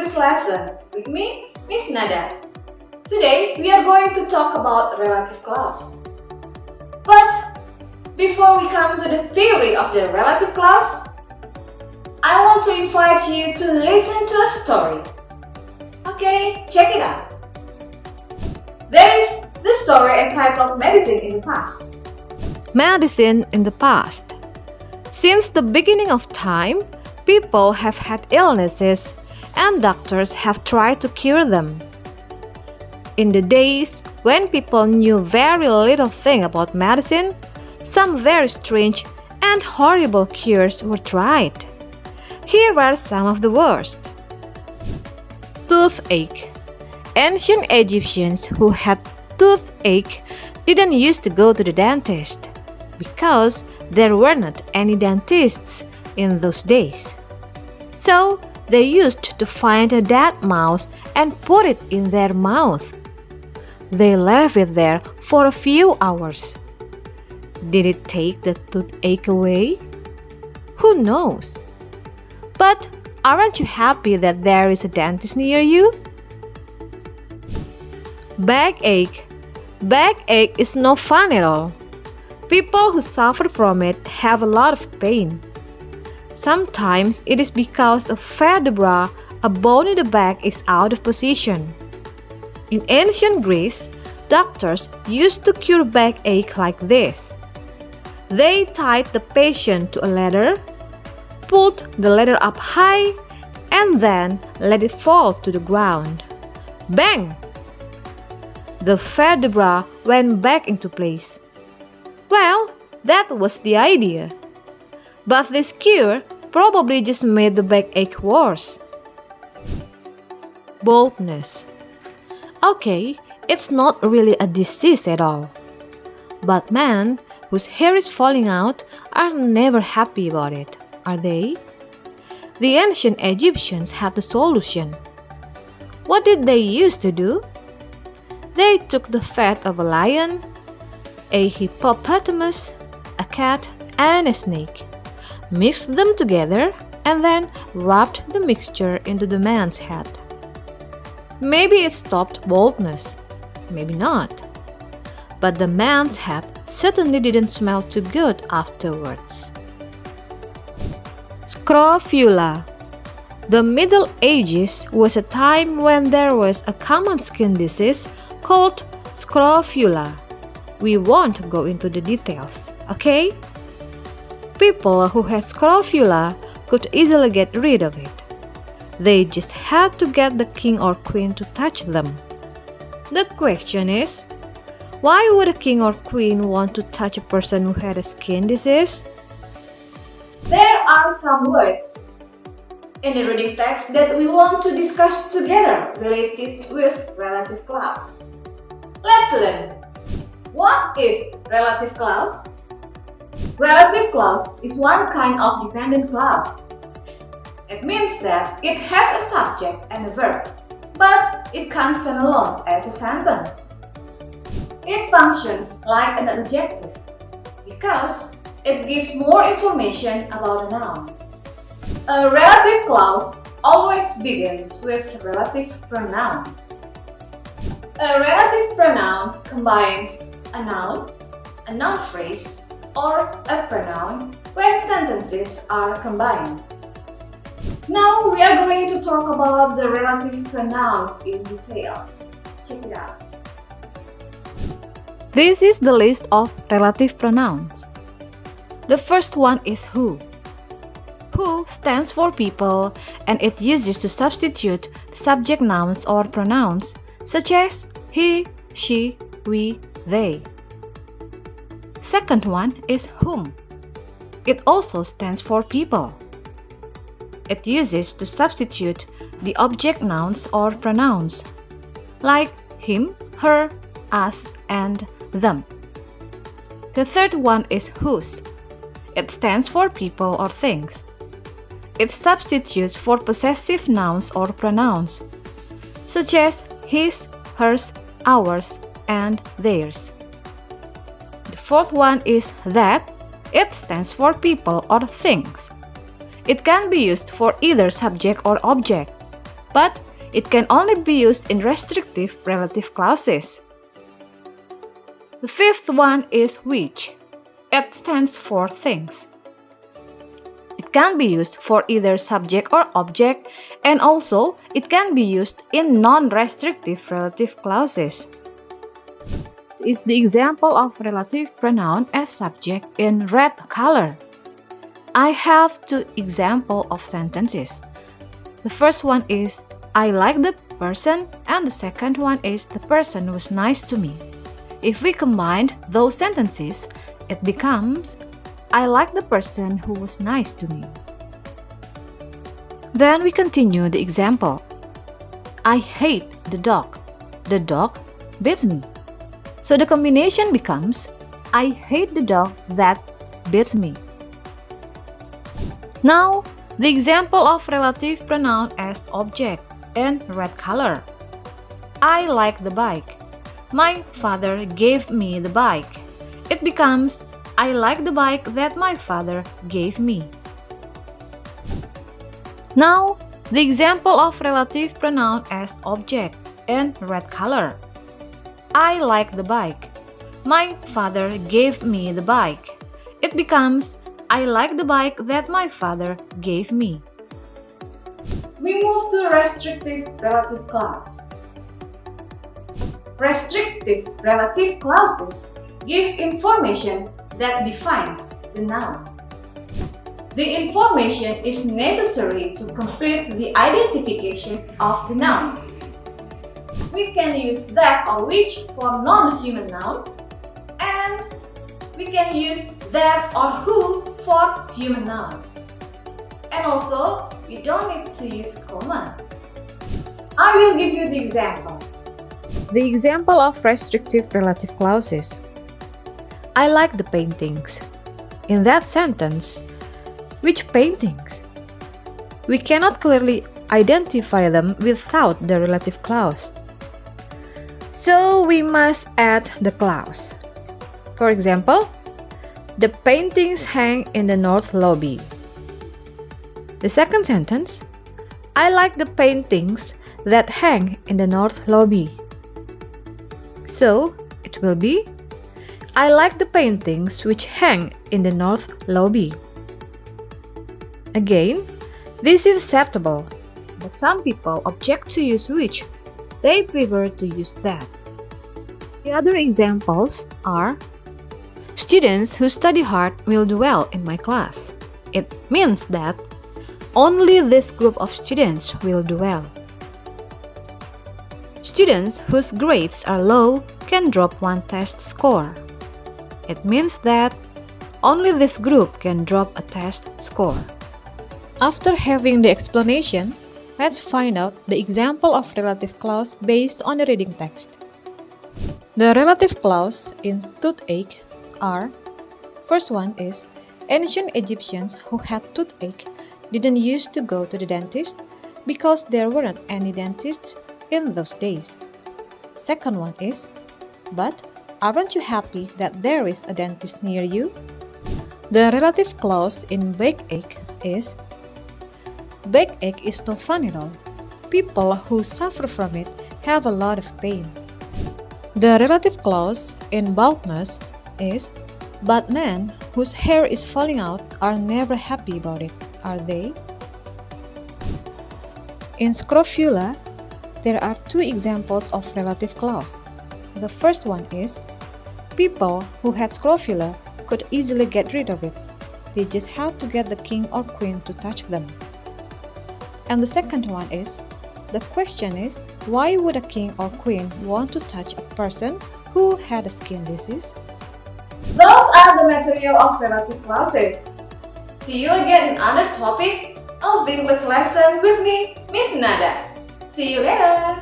English lesson with me, Miss Nada. Today we are going to talk about relative clause. But before we come to the theory of the relative clause, I want to invite you to listen to a story. Okay, check it out. There is the story entitled Medicine in the Past. Medicine in the past. Since the beginning of time, people have had illnesses and doctors have tried to cure them. In the days when people knew very little thing about medicine, some very strange and horrible cures were tried. Here are some of the worst. Toothache. Ancient Egyptians who had toothache didn't used to go to the dentist because there were not any dentists in those days. So they used to find a dead mouse and put it in their mouth. They left it there for a few hours. Did it take the toothache away? Who knows? But aren't you happy that there is a dentist near you? Backache. Backache is no fun at all. People who suffer from it have a lot of pain. Sometimes it is because a vertebra, a bone in the back, is out of position. In ancient Greece, doctors used to cure backache like this. They tied the patient to a ladder, pulled the ladder up high, and then let it fall to the ground. Bang! The vertebra went back into place. Well, that was the idea. But this cure probably just made the backache worse. Baldness. Okay, it's not really a disease at all. But men whose hair is falling out are never happy about it, are they? The ancient Egyptians had the solution. What did they used to do? They took the fat of a lion, a hippopotamus, a cat, and a snake, mixed them together, and then rubbed the mixture into the man's head. Maybe it stopped baldness, maybe not. But the man's head certainly didn't smell too good afterwards. Scrofula. The Middle Ages was a time when there was a common skin disease called scrofula. We won't go into the details, okay? People who had scrofula could easily get rid of it. They just had to get the king or queen to touch them. The question is, why would a king or queen want to touch a person who had a skin disease? There are some words in the reading text that we want to discuss together related with relative clause. Let's learn. What is relative clause? Relative clause is one kind of dependent clause. It means that it has a subject and a verb, but it can't stand alone as a sentence. It functions like an adjective because it gives more information about a noun. A relative clause always begins with relative pronoun. A relative pronoun combines a noun phrase, or a pronoun when sentences are combined. Now we are going to talk about the relative pronouns in details. Check it out. This is the list of relative pronouns. The first one is who. Who stands for people and it uses to substitute subject nouns or pronouns such as he, she, we, they. Second one is whom. It also stands for people. It uses to substitute the object nouns or pronouns like him, her, us, and them. The third one is whose. It stands for people or things. It substitutes for possessive nouns or pronouns such as his, hers, ours, and theirs. The fourth one is that. It stands for people or things. It can be used for either subject or object. but it can only be used in restrictive relative clauses. The fifth one is which. It stands for things. It can be used for either subject or object, and also it can be used in non-restrictive relative clauses. This is the example of relative pronoun as subject in red color. I have two examples of sentences. The first one is, I like the person, and the second one is, the person was nice to me. If we combine those sentences, it becomes, I like the person who was nice to me. Then we continue the example. I hate the dog. The dog beats me. So the combination becomes, I hate the dog that beats me. Now, the example of relative pronoun as object in red color. I like the bike. My father gave me the bike. It becomes, I like the bike that my father gave me. Now, the example of relative pronoun as object in red color. I like the bike. My father gave me the bike. It becomes, I like the bike that my father gave me. We move to restrictive relative clause. Restrictive relative clauses give information that defines the noun. The information is necessary to complete the identification of the noun. We can use that or which for non-human nouns, and we can use that or who for human nouns. And also, you don't need to use comma. I will give you the example. The example of restrictive relative clauses. I like the paintings. In that sentence, which paintings? We cannot clearly identify them without the relative clause. So we must add the clause. For example, the paintings hang in the north lobby. The second sentence, I like the paintings that hang in the north lobby. So it will be, I like the paintings which hang in the north lobby. Again, this is acceptable, but some people object to use which. They prefer to use that. The other examples are, students who study hard will do well in my class. It means that only this group of students will do well. Students whose grades are low can drop one test score. It means that only this group can drop a test score. After having the explanation, let's find out the example of relative clause based on the reading text. The relative clause in toothache are, first one is, ancient Egyptians who had toothache didn't used to go to the dentist because there weren't any dentists in those days. Second one is, but aren't you happy that there is a dentist near you? The relative clause in backache is, backache is no fun at all. People who suffer from it have a lot of pain. The relative clause in baldness is, but men whose hair is falling out are never happy about it, are they? In scrofula, there are two examples of relative clause. The first one is, people who had scrofula could easily get rid of it. They just had to get the king or queen to touch them. And the second one is, the question is, why would a king or queen want to touch a person who had a skin disease? Those are the material of relative clauses. See you again in another topic of English lesson with me, Miss Nada. See you later!